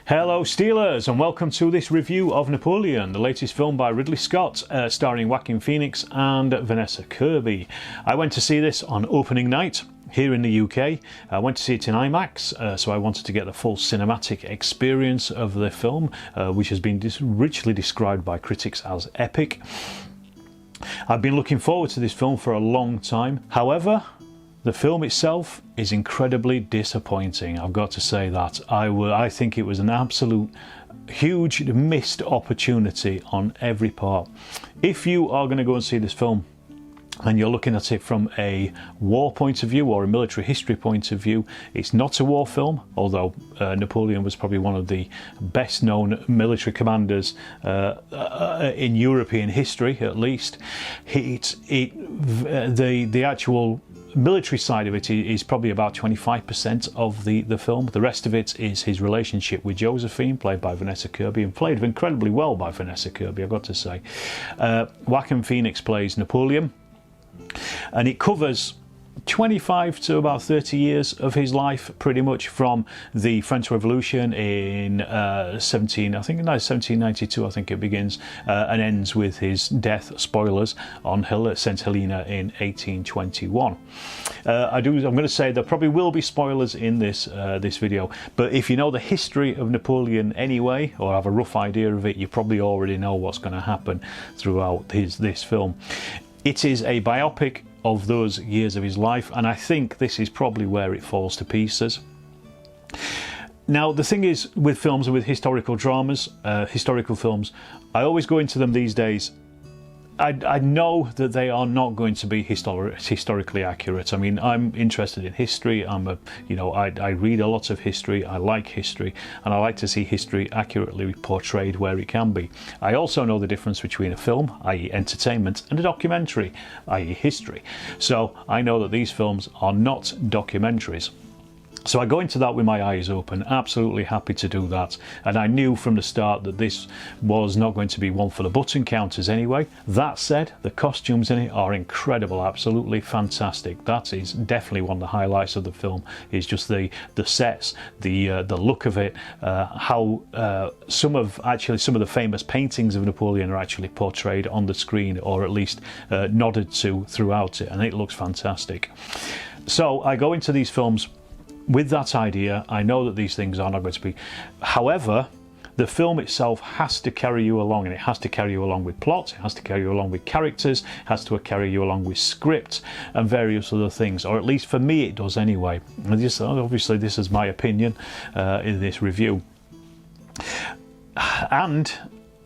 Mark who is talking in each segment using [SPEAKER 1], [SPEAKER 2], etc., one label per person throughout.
[SPEAKER 1] Hello Steelers, and welcome to this review of Napoleon, the latest film by Ridley Scott, starring Joaquin Phoenix and Vanessa Kirby. I went to see this on opening night here in the UK. I went to see it in IMAX, so I wanted to get the full cinematic experience of the film, which has been richly described by critics as epic. I've been looking forward to this film for a long time. However, the film itself is incredibly disappointing. I've got to say that. I think it was an absolute huge missed opportunity on every part. If you are going to go and see this film and you're looking at it from a war point of view or a military history point of view, it's not a war film, although Napoleon was probably one of the best known military commanders in European history, at least. The actual military side of it is probably about 25% of the film. The rest of it is his relationship with Josephine, played by Vanessa Kirby, and played incredibly well by Vanessa Kirby, I've got to say. Joaquin Phoenix plays Napoleon, and it covers 25 to about 30 years of his life, pretty much from the French Revolution in 1792, I think it begins, and ends with his death, spoilers, on St Helena in 1821. I'm going to say there probably will be spoilers in this video, but if you know the history of Napoleon anyway, or have a rough idea of it, you probably already know what's going to happen throughout this film. It is a biopic of those years of his life, and I think this is probably where it falls to pieces. Now, the thing is with films and with historical dramas, historical films, I always go into them these days. I know that they are not going to be historically accurate. I mean, I'm interested in history. I read a lot of history. I like history, and I like to see history accurately portrayed where it can be. I also know the difference between a film, i.e. entertainment, and a documentary, i.e. history. So I know that these films are not documentaries. So I go into that with my eyes open, absolutely happy to do that. And I knew from the start that this was not going to be one for the button counters anyway. That said, the costumes in it are incredible, absolutely fantastic. That is definitely one of the highlights of the film, is just the sets, the look of it, how some of the famous paintings of Napoleon are actually portrayed on the screen, or at least nodded to throughout it, and it looks fantastic. So I go into these films with that idea. I know that these things are not going to be. However, the film itself has to carry you along, and it has to carry you along with plot, it has to carry you along with characters, it has to carry you along with script and various other things, or at least for me it does anyway. And obviously this is my opinion in this review. And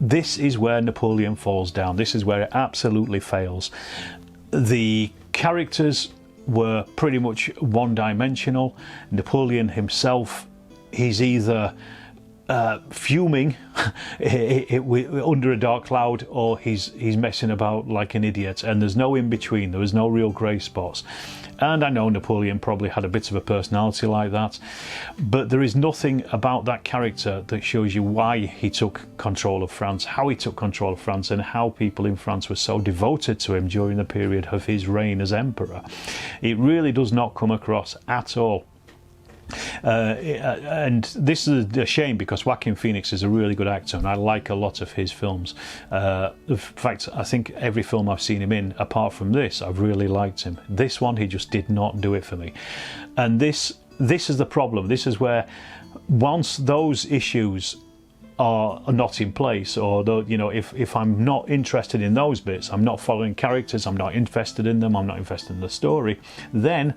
[SPEAKER 1] this is where Napoleon falls down. This is where it absolutely fails. The characters were pretty much one-dimensional. Napoleon himself, he's either fuming under a dark cloud, or he's messing about like an idiot, and there's no in-between. There was no real grey spots. And I know Napoleon probably had a bit of a personality like that, but there is nothing about that character that shows you why he took control of France, how he took control of France, and how people in France were so devoted to him during the period of his reign as emperor. It really does not come across at all. And this is a shame, because Joaquin Phoenix is a really good actor, and I like a lot of his films. In fact, I think every film I've seen him in, apart from this, I've really liked him. This one, he just did not do it for me. And this is the problem. This is where, once those issues are not in place, or if I'm not interested in those bits, I'm not following characters, I'm not invested in them, I'm not invested in the story, then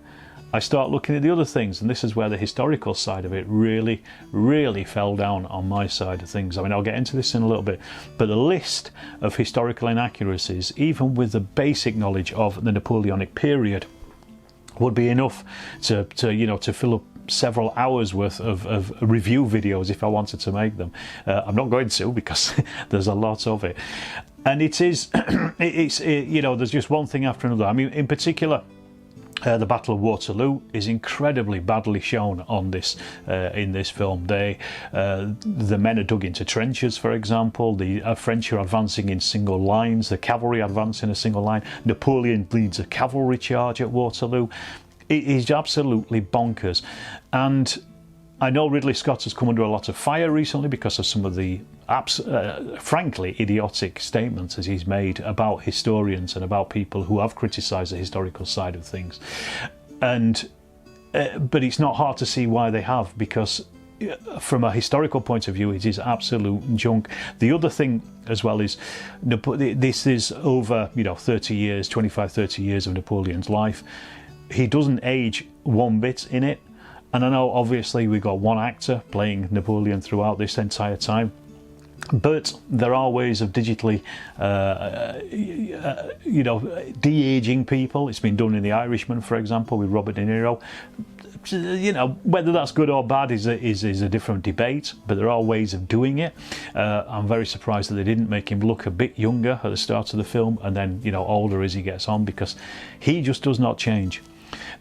[SPEAKER 1] I start looking at the other things, and this is where the historical side of it really, really fell down on my side of things. I mean, I'll get into this in a little bit, but the list of historical inaccuracies, even with the basic knowledge of the Napoleonic period, would be enough to fill up several hours worth of review videos if I wanted to make them. I'm not going to, because there's a lot of it, and there's just one thing after another. I mean, in particular, the Battle of Waterloo is incredibly badly shown on this in this film. The men are dug into trenches, for example. The French are advancing in single lines. The cavalry advance in a single line. Napoleon leads a cavalry charge at Waterloo. It is absolutely bonkers, and I know Ridley Scott has come under a lot of fire recently because of some of the frankly idiotic statements that he's made about historians and about people who have criticised the historical side of things. And but it's not hard to see why they have, because from a historical point of view it is absolute junk. The other thing as well is this is over 30 years, 25-30 years of Napoleon's life. He doesn't age one bit in it, and I know obviously we've got one actor playing Napoleon throughout this entire time, but there are ways of digitally de-aging people. It's been done in The Irishman, for example, with Robert De Niro. Whether that's good or bad is a different debate, but there are ways of doing it. I'm very surprised that they didn't make him look a bit younger at the start of the film and then older as he gets on, because he just does not change.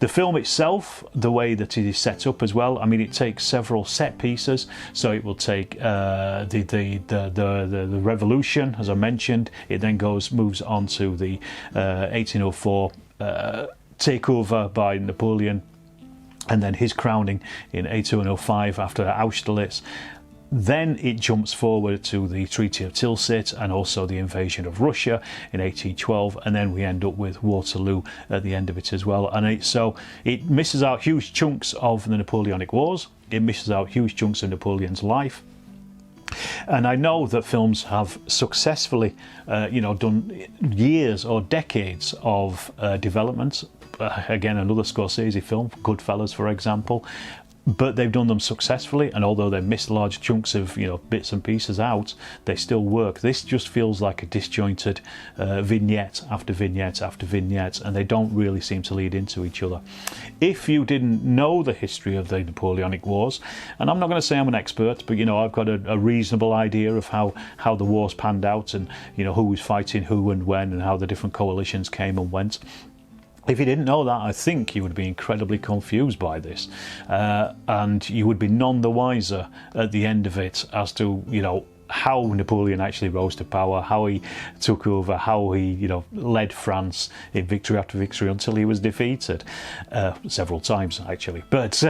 [SPEAKER 1] The film itself, the way that it is set up as well, I mean, it takes several set pieces. So it will take the Revolution, as I mentioned. It then moves on to the 1804 takeover by Napoleon, and then his crowning in 1805 after Austerlitz. Then it jumps forward to the Treaty of Tilsit and also the invasion of Russia in 1812, and then we end up with Waterloo at the end of it as well. And so it misses out huge chunks of the Napoleonic Wars. It misses out huge chunks of Napoleon's life. And I know that films have successfully, done years or decades of development. Again, another Scorsese film, Goodfellas, for example. But they've done them successfully, and although they've missed large chunks of bits and pieces out, they still work. This just feels like a disjointed vignette after vignette after vignette, and they don't really seem to lead into each other. If you didn't know the history of the Napoleonic Wars, and I'm not going to say I'm an expert, but I've got a reasonable idea of how the wars panned out, and who was fighting who and when, and how the different coalitions came and went. If you didn't know that, I think you would be incredibly confused by this, and you would be none the wiser at the end of it as to how Napoleon actually rose to power, how he took over, how he led France in victory after victory until he was defeated several times actually. But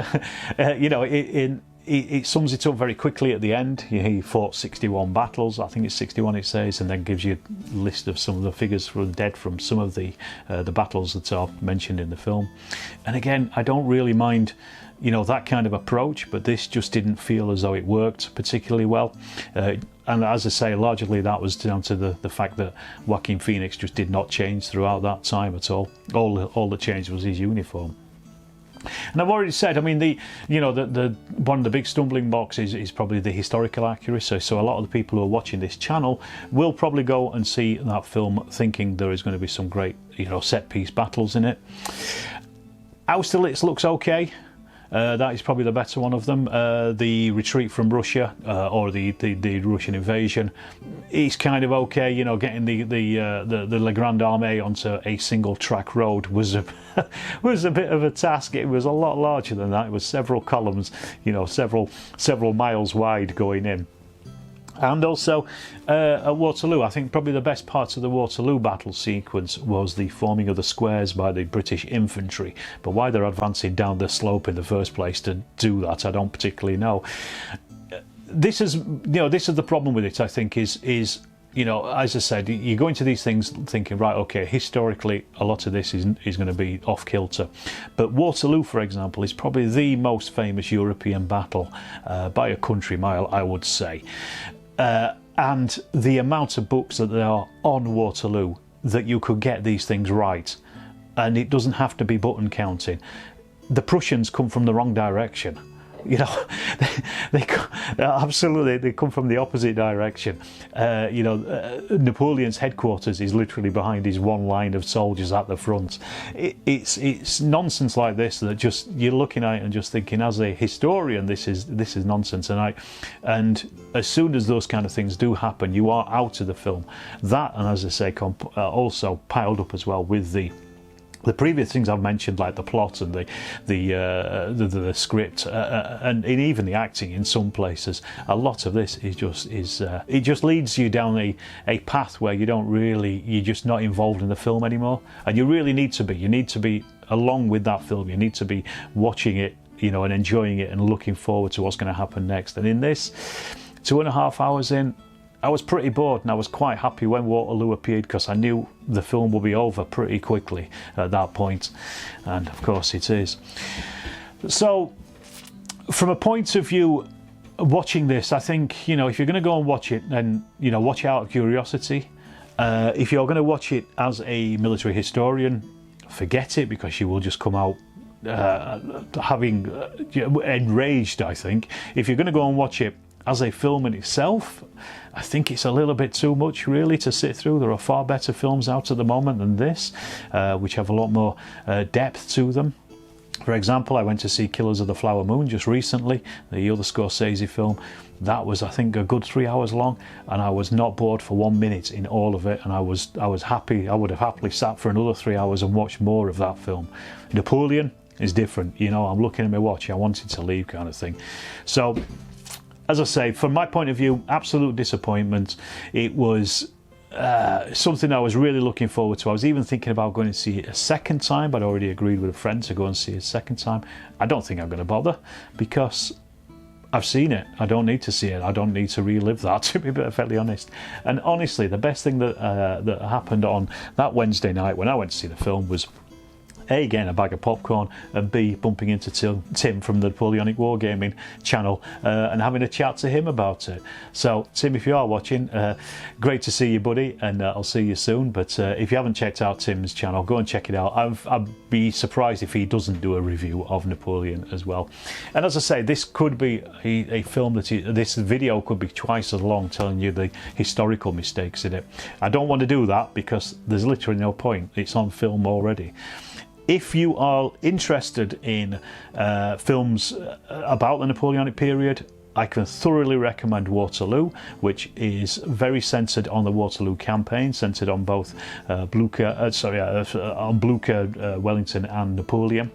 [SPEAKER 1] it sums it up very quickly at the end. He fought 61 battles, I think it's 61 it says, and then gives you a list of some of the figures from dead from some of the battles that are mentioned in the film. And again, I don't really mind that kind of approach, but this just didn't feel as though it worked particularly well. And as I say, largely that was down to the fact that Joaquin Phoenix just did not change throughout that time at all. All that changed was his uniform. And I've already said, I mean, the one of the big stumbling blocks is probably the historical accuracy. So a lot of the people who are watching this channel will probably go and see that film thinking there is going to be some great, set piece battles in it. Austerlitz looks okay. That is probably the better one of them. The retreat from Russia, or the Russian invasion, is kind of okay. Getting the La Grande Armée onto a single track road was a was a bit of a task. It was a lot larger than that. It was several columns, several miles wide going in. And also at Waterloo, I think probably the best part of the Waterloo battle sequence was the forming of the squares by the British infantry. But why they're advancing down the slope in the first place to do that, I don't particularly know. This is the problem with it, I think, is as I said, you go into these things thinking, right, okay, historically a lot of this is going to be off kilter. But Waterloo, for example, is probably the most famous European battle by a country mile, I would say. And the amount of books that there are on Waterloo that you could get these things right, and it doesn't have to be button counting. The Prussians come from the wrong direction. They absolutely, they come from the opposite direction. Napoleon's headquarters is literally behind his one line of soldiers at the front. It's nonsense like this that just you're looking at it and just thinking, as a historian, this is nonsense. And as soon as those kind of things do happen, you are out of the film. That, and as I say, also piled up as well with the previous things I've mentioned, like the plot and the script, and even the acting in some places. A lot of this is it just leads you down a path where you're just not involved in the film anymore, and you really need to be. You need to be along with that film. You need to be watching it, you know, and enjoying it and looking forward to what's going to happen next. And in this 2.5 hours in, I was pretty bored, and I was quite happy when Waterloo appeared, because I knew the film would be over pretty quickly at that point, and of course it is. So from a point of view watching this, I think, you know, if you're going to go and watch it, then, you know, watch it out of curiosity. If you're going to watch it as a military historian, forget it, because you will just come out having enraged, I think. If you're going to go and watch it as a film in itself, I think it's a little bit too much really to sit through. There are far better films out at the moment than this, which have a lot more depth to them. For example, I went to see Killers of the Flower Moon just recently, the other Scorsese film. That was, I think, a good 3 hours long, and I was not bored for 1 minute in all of it, and I was happy. I would have happily sat for another 3 hours and watched more of that film. Napoleon is different, you know. I'm looking at my watch, I wanted to leave, kind of thing. So, as I say, from my point of view, absolute disappointment. It was something I was really looking forward to. I was even thinking about going to see it a second time, but I already agreed with a friend to go and see it a second time. I don't think I'm going to bother, because I've seen it. I don't need to see it. I don't need to relive that, to be perfectly honest. And honestly, the best thing that happened on that Wednesday night when I went to see the film was, A, getting a bag of popcorn, and B, bumping into Tim from the Napoleonic Wargaming channel and having a chat to him about it. So, Tim, if you are watching, great to see you, buddy, and I'll see you soon. But if you haven't checked out Tim's channel, go and check it out. I'd be surprised if he doesn't do a review of Napoleon as well. And as I say, this could be a film this video could be twice as long, telling you the historical mistakes in it. I don't want to do that, because there's literally no point. It's on film already. If you are interested in films about the Napoleonic period, I can thoroughly recommend Waterloo, which is very centred on the Waterloo campaign, centred on both Blucher, Wellington and Napoleon,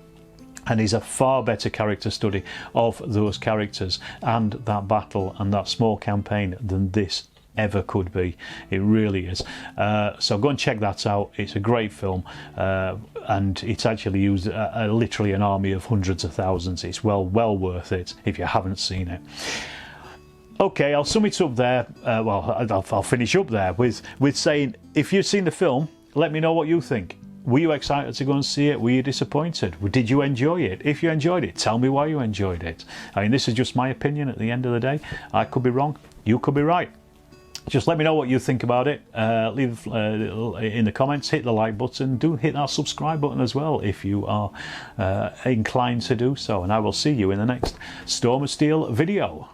[SPEAKER 1] and is a far better character study of those characters and that battle and that small campaign than this ever could be. It really is. So go and check that out. It's a great film, and it's actually used literally an army of hundreds of thousands. It's well worth it if you haven't seen it. Okay, I'll sum it up there. I'll finish up there with saying, if you've seen the film, let me know what you think. Were you excited to go and see it? Were you disappointed? Did you enjoy it? If you enjoyed it, tell me why you enjoyed it. I mean, this is just my opinion at the end of the day. I could be wrong. You could be right. Just let me know what you think about it. Leave in the comments, hit the like button, do hit that subscribe button as well if you are inclined to do so, and I will see you in the next Storm of Steel video.